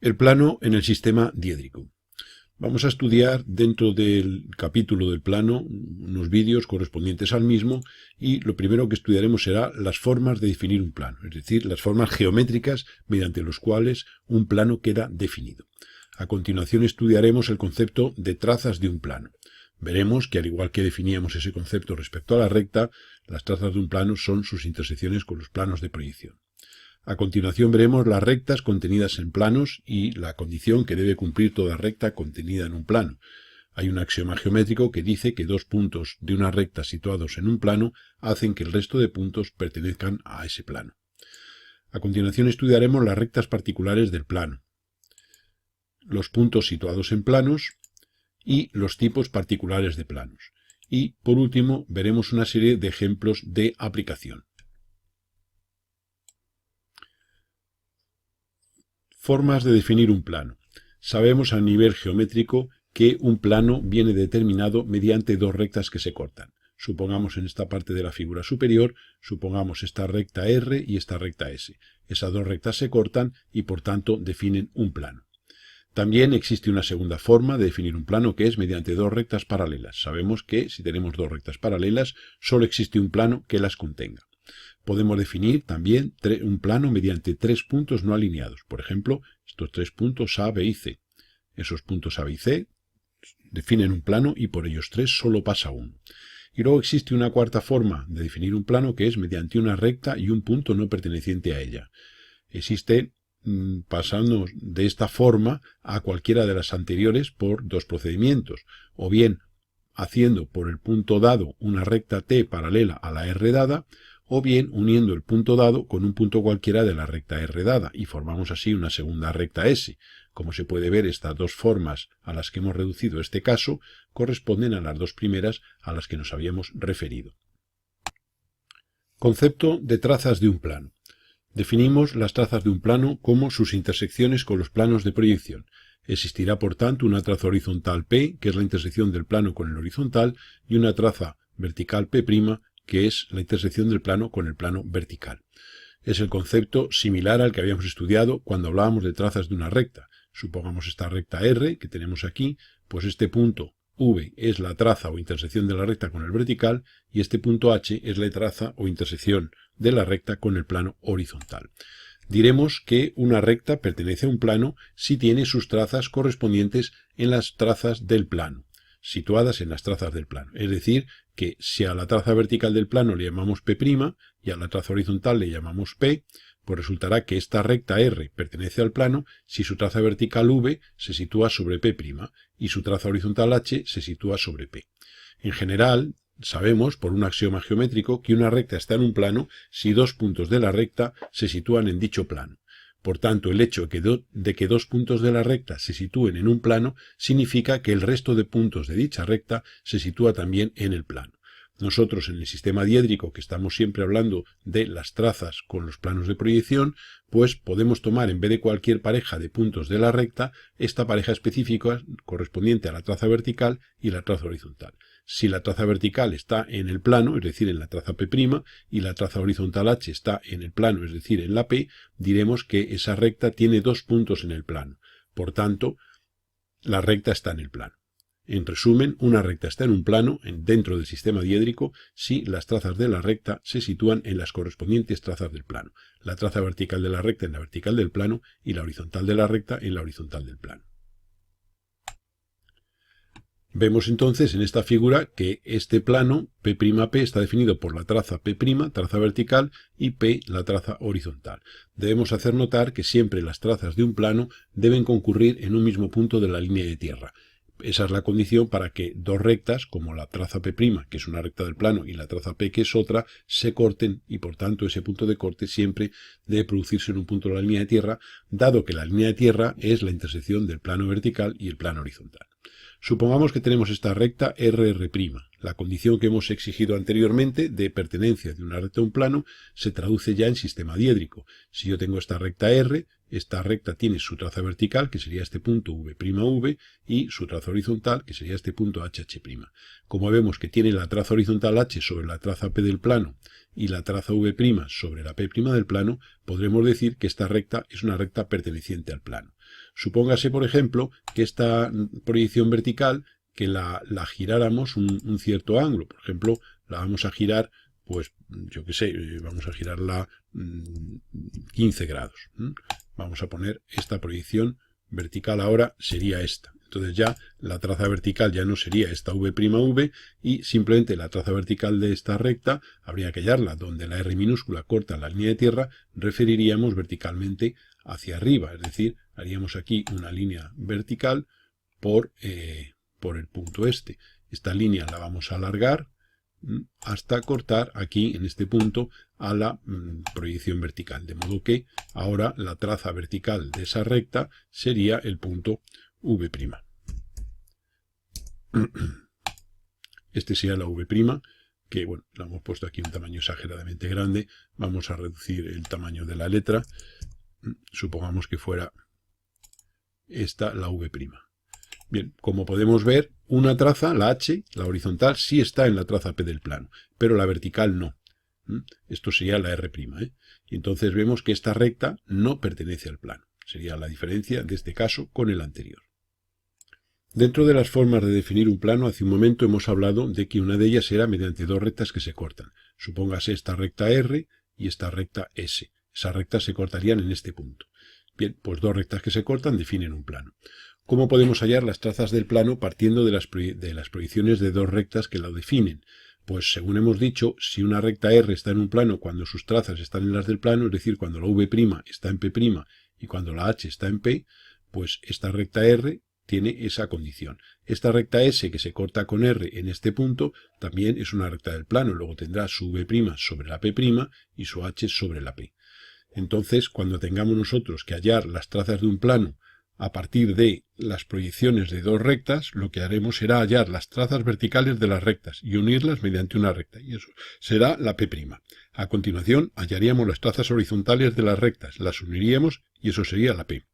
El plano en el sistema diédrico. Vamos a estudiar dentro del capítulo del plano unos vídeos correspondientes al mismo y lo primero que estudiaremos será las formas de definir un plano, es decir, las formas geométricas mediante las cuales un plano queda definido. A continuación estudiaremos el concepto de trazas de un plano. Veremos que al igual que definíamos ese concepto respecto a la recta, las trazas de un plano son sus intersecciones con los planos de proyección. A continuación veremos las rectas contenidas en planos y la condición que debe cumplir toda recta contenida en un plano. Hay un axioma geométrico que dice que dos puntos de una recta situados en un plano hacen que el resto de puntos pertenezcan a ese plano. A continuación estudiaremos las rectas particulares del plano, los puntos situados en planos y los tipos particulares de planos. Y, por último, veremos una serie de ejemplos de aplicación. Formas de definir un plano. Sabemos a nivel geométrico que un plano viene determinado mediante dos rectas que se cortan. Supongamos en esta parte de la figura superior, supongamos esta recta R y esta recta S. Esas dos rectas se cortan y por tanto definen un plano. También existe una segunda forma de definir un plano que es mediante dos rectas paralelas. Sabemos que si tenemos dos rectas paralelas, solo existe un plano que las contenga. Podemos definir también un plano mediante tres puntos no alineados. Por ejemplo, estos tres puntos A, B y C. Esos puntos A, B y C definen un plano y por ellos tres solo pasa uno. Y luego existe una cuarta forma de definir un plano que es mediante una recta y un punto no perteneciente a ella. Existe pasando de esta forma a cualquiera de las anteriores por dos procedimientos. O bien haciendo por el punto dado una recta T paralela a la R dada, o bien uniendo el punto dado con un punto cualquiera de la recta R dada, y formamos así una segunda recta S. Como se puede ver, estas dos formas a las que hemos reducido este caso corresponden a las dos primeras a las que nos habíamos referido. Concepto de trazas de un plano. Definimos las trazas de un plano como sus intersecciones con los planos de proyección. Existirá, por tanto, una traza horizontal P, que es la intersección del plano con el horizontal, y una traza vertical P', que es la intersección del plano con el plano vertical. Es el concepto similar al que habíamos estudiado cuando hablábamos de trazas de una recta. Supongamos esta recta R que tenemos aquí, pues este punto V es la traza o intersección de la recta con el vertical y este punto H es la traza o intersección de la recta con el plano horizontal. Diremos que una recta pertenece a un plano si tiene sus trazas correspondientes en las trazas del plano, situadas en las trazas del plano. Es decir, que si a la traza vertical del plano le llamamos P' y a la traza horizontal le llamamos P, pues resultará que esta recta R pertenece al plano si su traza vertical V se sitúa sobre P' y su traza horizontal H se sitúa sobre P. En general, sabemos por un axioma geométrico que una recta está en un plano si dos puntos de la recta se sitúan en dicho plano. Por tanto, el hecho de que dos puntos de la recta se sitúen en un plano significa que el resto de puntos de dicha recta se sitúa también en el plano. Nosotros en el sistema diédrico, que estamos siempre hablando de las trazas con los planos de proyección, pues podemos tomar en vez de cualquier pareja de puntos de la recta, esta pareja específica correspondiente a la traza vertical y la traza horizontal. Si la traza vertical está en el plano, es decir, en la traza P', y la traza horizontal H está en el plano, es decir, en la P, diremos que esa recta tiene dos puntos en el plano. Por tanto, la recta está en el plano. En resumen, una recta está en un plano dentro del sistema diédrico si las trazas de la recta se sitúan en las correspondientes trazas del plano. La traza vertical de la recta en la vertical del plano y la horizontal de la recta en la horizontal del plano. Vemos entonces en esta figura que este plano P', está definido por la traza P', traza vertical, y P, la traza horizontal. Debemos hacer notar que siempre las trazas de un plano deben concurrir en un mismo punto de la línea de tierra. Esa es la condición para que dos rectas, como la traza P', que es una recta del plano, y la traza P, que es otra, se corten y por tanto ese punto de corte siempre debe producirse en un punto de la línea de tierra, dado que la línea de tierra es la intersección del plano vertical y el plano horizontal. Supongamos que tenemos esta recta RR'. La condición que hemos exigido anteriormente de pertenencia de una recta a un plano se traduce ya en sistema diédrico. Si yo tengo esta recta R, esta recta tiene su traza vertical, que sería este punto V', y su traza horizontal, que sería este punto HH'. Como vemos que tiene la traza horizontal H sobre la traza P del plano y la traza V' sobre la P' del plano, podremos decir que esta recta es una recta perteneciente al plano. Supóngase, por ejemplo, que esta proyección vertical, que la giráramos un cierto ángulo. Por ejemplo, la vamos a girar, pues, yo qué sé, vamos a girarla 15 grados. Vamos a poner esta proyección vertical ahora, sería esta. Entonces ya la traza vertical ya no sería esta V', y simplemente la traza vertical de esta recta habría que hallarla donde la R minúscula corta la línea de tierra, referiríamos verticalmente hacia arriba, es decir, haríamos aquí una línea vertical por el punto este. Esta línea la vamos a alargar hasta cortar aquí en este punto a la proyección vertical, de modo que ahora la traza vertical de esa recta sería el punto V'. Este sería la V', que bueno, la hemos puesto aquí un tamaño exageradamente grande. Vamos a reducir el tamaño de la letra. Supongamos que fuera esta la V'. Bien, como podemos ver, una traza, la H, la horizontal, sí está en la traza P del plano, pero la vertical no. Esto sería la R'. Y entonces vemos que esta recta no pertenece al plano. Sería la diferencia de este caso con el anterior. Dentro de las formas de definir un plano, hace un momento hemos hablado de que una de ellas era mediante dos rectas que se cortan. Supóngase esta recta R y esta recta S. Esas rectas se cortarían en este punto. Bien, pues dos rectas que se cortan definen un plano. ¿Cómo podemos hallar las trazas del plano partiendo de las proyecciones de dos rectas que lo definen? Pues según hemos dicho, si una recta R está en un plano cuando sus trazas están en las del plano, es decir, cuando la V' está en P' y cuando la H está en P, pues esta recta R tiene esa condición. Esta recta S que se corta con R en este punto también es una recta del plano, luego tendrá su V' sobre la P' y su H sobre la P. Entonces, cuando tengamos nosotros que hallar las trazas de un plano a partir de las proyecciones de dos rectas, lo que haremos será hallar las trazas verticales de las rectas y unirlas mediante una recta, y eso será la P'. A continuación, hallaríamos las trazas horizontales de las rectas, las uniríamos y eso sería la P.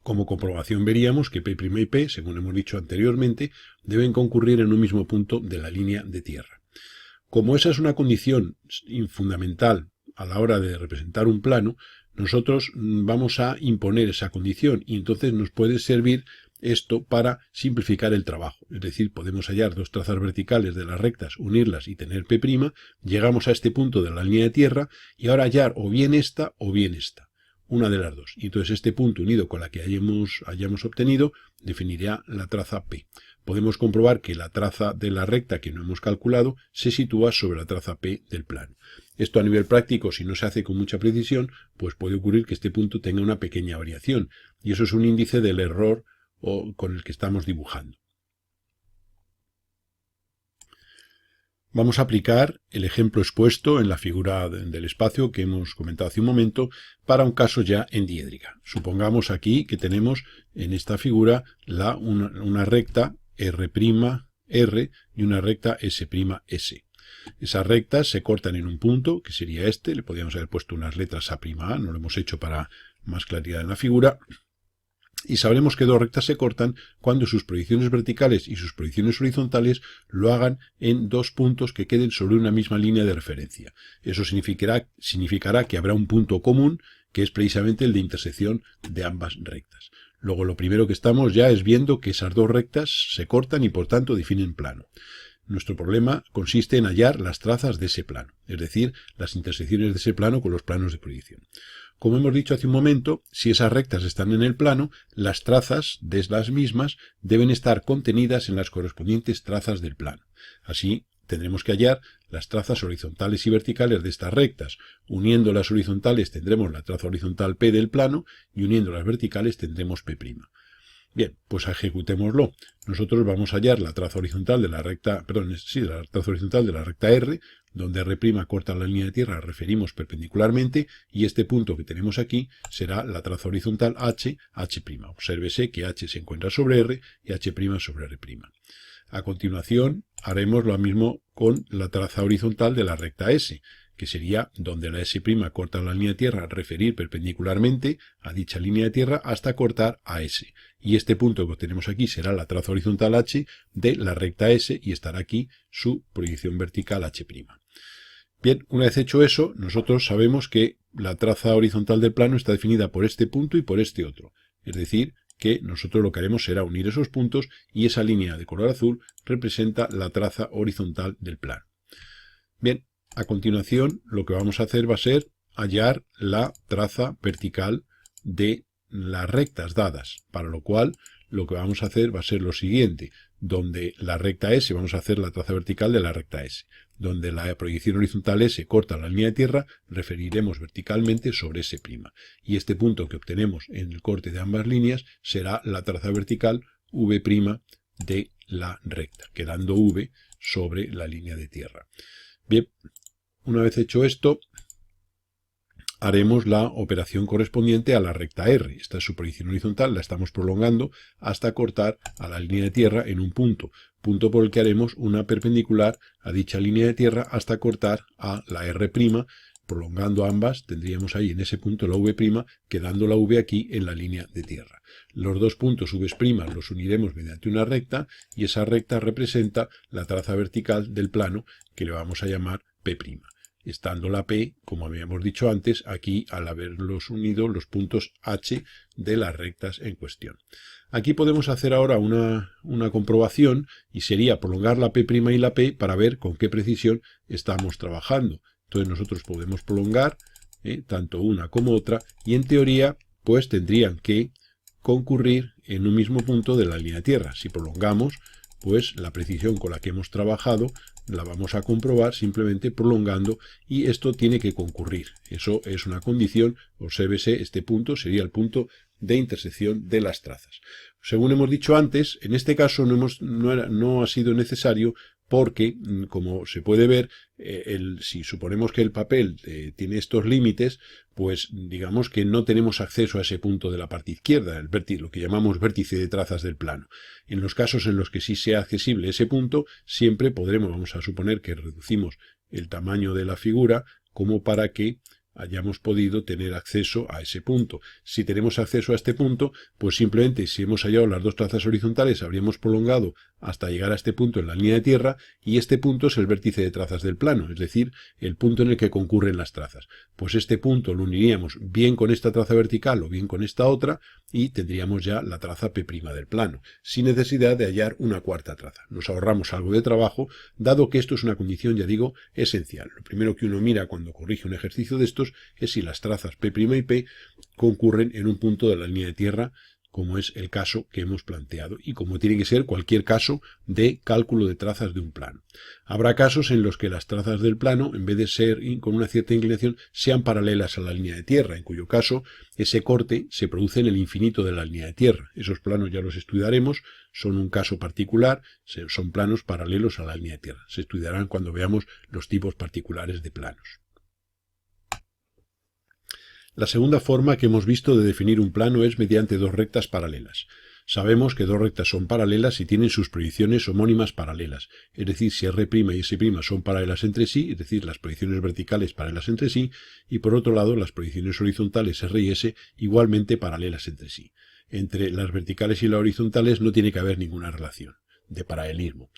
Como comprobación veríamos que P' y P, según hemos dicho anteriormente, deben concurrir en un mismo punto de la línea de tierra. Como esa es una condición fundamental a la hora de representar un plano, nosotros vamos a imponer esa condición y entonces nos puede servir esto para simplificar el trabajo. Es decir, podemos hallar dos trazas verticales de las rectas, unirlas y tener P', llegamos a este punto de la línea de tierra y ahora hallar o bien esta o bien esta, una de las dos. Y entonces este punto unido con la que hayamos obtenido definirá la traza P. Podemos comprobar que la traza de la recta que no hemos calculado se sitúa sobre la traza P del plano. Esto a nivel práctico, si no se hace con mucha precisión, pues puede ocurrir que este punto tenga una pequeña variación, y eso es un índice del error con el que estamos dibujando. Vamos a aplicar el ejemplo expuesto en la figura del espacio que hemos comentado hace un momento para un caso ya en diédrica. Supongamos aquí que tenemos en esta figura una recta R' y una recta S'. Esas rectas se cortan en un punto, que sería este, le podríamos haber puesto unas letras A', no lo hemos hecho para más claridad en la figura, y sabremos que dos rectas se cortan cuando sus proyecciones verticales y sus proyecciones horizontales lo hagan en dos puntos que queden sobre una misma línea de referencia. Eso significará que habrá un punto común, que es precisamente el de intersección de ambas rectas. Luego lo primero que estamos ya es viendo que esas dos rectas se cortan y por tanto definen plano. Nuestro problema consiste en hallar las trazas de ese plano, es decir, las intersecciones de ese plano con los planos de proyección. Como hemos dicho hace un momento, si esas rectas están en el plano, las trazas de las mismas deben estar contenidas en las correspondientes trazas del plano. Así, tendremos que hallar las trazas horizontales y verticales de estas rectas. Uniendo las horizontales tendremos la traza horizontal P del plano y uniendo las verticales tendremos P'. Bien, pues ejecutémoslo. Nosotros vamos a hallar la traza horizontal de la recta, la traza horizontal de la recta R, donde R' corta la línea de tierra, referimos perpendicularmente, y este punto que tenemos aquí será la traza horizontal H'. Obsérvese que H se encuentra sobre R y H' sobre R'. A continuación haremos lo mismo con la traza horizontal de la recta S, que sería donde la S' corta la línea de tierra, referir perpendicularmente a dicha línea de tierra hasta cortar a S. Y este punto que tenemos aquí será la traza horizontal H de la recta S y estará aquí su proyección vertical H'. Bien, una vez hecho eso, nosotros sabemos que la traza horizontal del plano está definida por este punto y por este otro. Es decir, que nosotros lo que haremos será unir esos puntos y esa línea de color azul representa la traza horizontal del plano. Bien, a continuación lo que vamos a hacer va a ser hallar la traza vertical de las rectas dadas, para lo cual lo que vamos a hacer va a ser lo siguiente: donde la recta S, vamos a hacer la traza vertical de la recta S. Donde la proyección horizontal S corta la línea de tierra, referiremos verticalmente sobre S'. Y este punto que obtenemos en el corte de ambas líneas será la traza vertical V' de la recta, quedando V sobre la línea de tierra. Bien, una vez hecho esto, haremos la operación correspondiente a la recta R. Esta es su proyección horizontal, la estamos prolongando hasta cortar a la línea de tierra en un punto por el que haremos una perpendicular a dicha línea de tierra hasta cortar a la R', prolongando ambas, tendríamos ahí en ese punto la V', quedando la V aquí en la línea de tierra. Los dos puntos V' los uniremos mediante una recta y esa recta representa la traza vertical del plano que le vamos a llamar P'. Estando la P, como habíamos dicho antes, aquí al haberlos unido los puntos H de las rectas en cuestión. Aquí podemos hacer ahora una comprobación y sería prolongar la P' y la P para ver con qué precisión estamos trabajando. Entonces nosotros podemos prolongar tanto una como otra y en teoría pues tendrían que concurrir en un mismo punto de la línea de tierra. Si prolongamos, pues la precisión con la que hemos trabajado la vamos a comprobar simplemente prolongando y esto tiene que concurrir. Eso es una condición. Obsérvese, este punto sería el punto de intersección de las trazas. Según hemos dicho antes, en este caso no ha sido necesario porque, como se puede ver, si suponemos que el papel tiene estos límites, pues digamos que no tenemos acceso a ese punto de la parte izquierda, lo que llamamos vértice de trazas del plano. En los casos en los que sí sea accesible ese punto, siempre vamos a suponer que reducimos el tamaño de la figura como para que hayamos podido tener acceso a ese punto. Si tenemos acceso a este punto, pues simplemente si hemos hallado las dos trazas horizontales, habríamos prolongado hasta llegar a este punto en la línea de tierra, y este punto es el vértice de trazas del plano, es decir, el punto en el que concurren las trazas. Pues este punto lo uniríamos bien con esta traza vertical o bien con esta otra, y tendríamos ya la traza P' del plano, sin necesidad de hallar una cuarta traza. Nos ahorramos algo de trabajo, dado que esto es una condición, ya digo, esencial. Lo primero que uno mira cuando corrige un ejercicio de estos es si las trazas P' y P concurren en un punto de la línea de tierra, como es el caso que hemos planteado y como tiene que ser cualquier caso de cálculo de trazas de un plano. Habrá casos en los que las trazas del plano, en vez de ser con una cierta inclinación, sean paralelas a la línea de tierra, en cuyo caso ese corte se produce en el infinito de la línea de tierra. Esos planos ya los estudiaremos, son un caso particular, son planos paralelos a la línea de tierra. Se estudiarán cuando veamos los tipos particulares de planos. La segunda forma que hemos visto de definir un plano es mediante dos rectas paralelas. Sabemos que dos rectas son paralelas si tienen sus proyecciones homónimas paralelas, es decir, si R' y S' son paralelas entre sí, es decir, las proyecciones verticales paralelas entre sí, y por otro lado las proyecciones horizontales R y S igualmente paralelas entre sí. Entre las verticales y las horizontales no tiene que haber ninguna relación de paralelismo.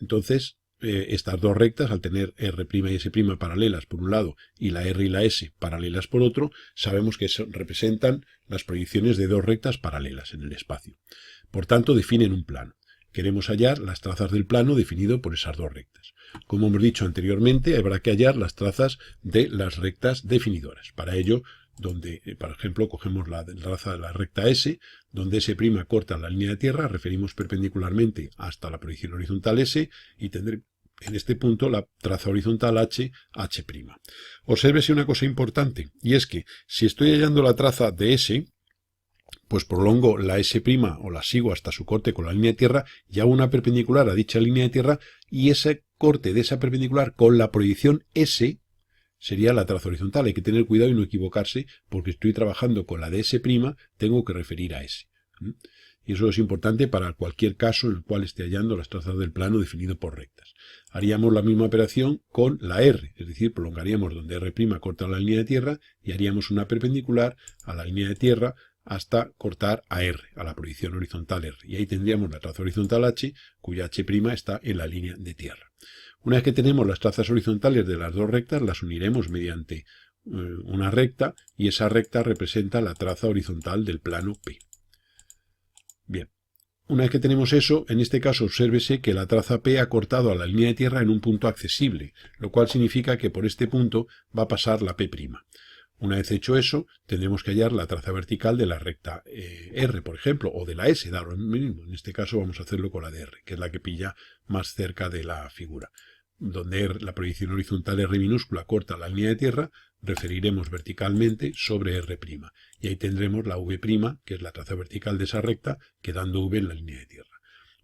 Entonces, estas dos rectas, al tener R' y S' paralelas por un lado y la R y la S paralelas por otro, sabemos que representan las proyecciones de dos rectas paralelas en el espacio. Por tanto, definen un plano. Queremos hallar las trazas del plano definido por esas dos rectas. Como hemos dicho anteriormente, habrá que hallar las trazas de las rectas definidoras. Para ello, por ejemplo, cogemos la traza de la recta S, donde S' corta la línea de tierra, referimos perpendicularmente hasta la proyección horizontal S y tendremos en este punto la traza horizontal H'. Obsérvese una cosa importante, y es que si estoy hallando la traza de S, pues prolongo la S' o la sigo hasta su corte con la línea de tierra y hago una perpendicular a dicha línea de tierra, y ese corte de esa perpendicular con la proyección S sería la traza horizontal. Hay que tener cuidado y no equivocarse, porque estoy trabajando con la de S', tengo que referir a S. Y eso es importante para cualquier caso en el cual esté hallando las trazas del plano definido por rectas. Haríamos la misma operación con la R, es decir, prolongaríamos donde R' corta la línea de tierra y haríamos una perpendicular a la línea de tierra hasta cortar a R, a la proyección horizontal R. Y ahí tendríamos la traza horizontal H, cuya H' está en la línea de tierra. Una vez que tenemos las trazas horizontales de las dos rectas, las uniremos mediante una recta, y esa recta representa la traza horizontal del plano P. Bien, una vez que tenemos eso, en este caso obsérvese que la traza P ha cortado a la línea de tierra en un punto accesible, lo cual significa que por este punto va a pasar la P'. Una vez hecho eso, tendremos que hallar la traza vertical de la recta R, por ejemplo, o de la S, da lo mismo. En este caso vamos a hacerlo con la de R, que es la que pilla más cerca de la figura. Donde la proyección horizontal R minúscula corta la línea de tierra, referiremos verticalmente sobre R'. Y ahí tendremos la V', que es la traza vertical de esa recta, quedando V en la línea de tierra.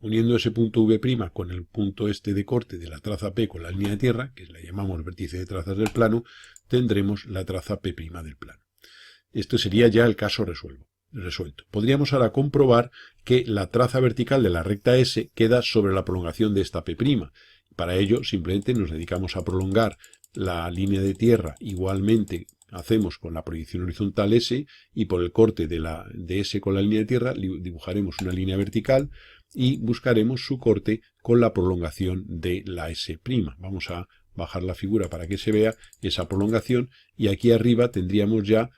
Uniendo ese punto V' con el punto este de corte de la traza P con la línea de tierra, que la llamamos vértice de trazas del plano, tendremos la traza P' del plano. Esto sería ya el caso resuelto. Podríamos ahora comprobar que la traza vertical de la recta S queda sobre la prolongación de esta P'. Para ello, simplemente nos dedicamos a prolongar la línea de tierra, igualmente hacemos con la proyección horizontal S, y por el corte de S con la línea de tierra dibujaremos una línea vertical y buscaremos su corte con la prolongación de la S'. Vamos a bajar la figura para que se vea esa prolongación, y aquí arriba tendríamos ya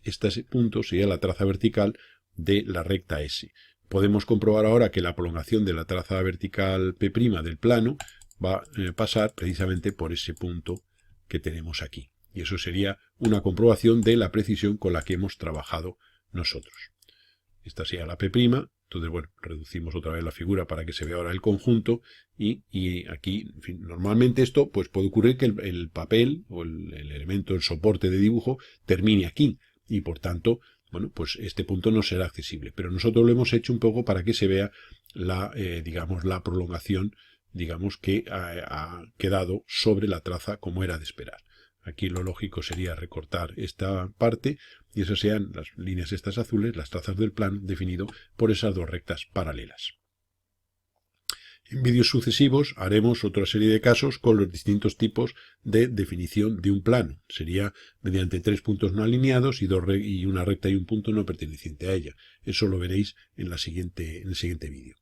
este punto, sería la traza vertical de la recta S. Podemos comprobar ahora que la prolongación de la traza vertical P' del plano va a pasar precisamente por ese punto que tenemos aquí. Y eso sería una comprobación de la precisión con la que hemos trabajado nosotros. Esta sería la P'. Entonces, bueno, reducimos otra vez la figura para que se vea ahora el conjunto, y aquí, en fin, normalmente esto pues puede ocurrir que el papel o el elemento, el soporte de dibujo termine aquí, y por tanto, bueno, pues este punto no será accesible. Pero nosotros lo hemos hecho un poco para que se vea digamos, la prolongación, digamos, que ha quedado sobre la traza como era de esperar. Aquí lo lógico sería recortar esta parte, y esas sean las líneas estas azules, las trazas del plano definido por esas dos rectas paralelas. En vídeos sucesivos haremos otra serie de casos con los distintos tipos de definición de un plano. Sería mediante 3 puntos no alineados y una recta y un punto no perteneciente a ella. Eso lo veréis en el siguiente vídeo.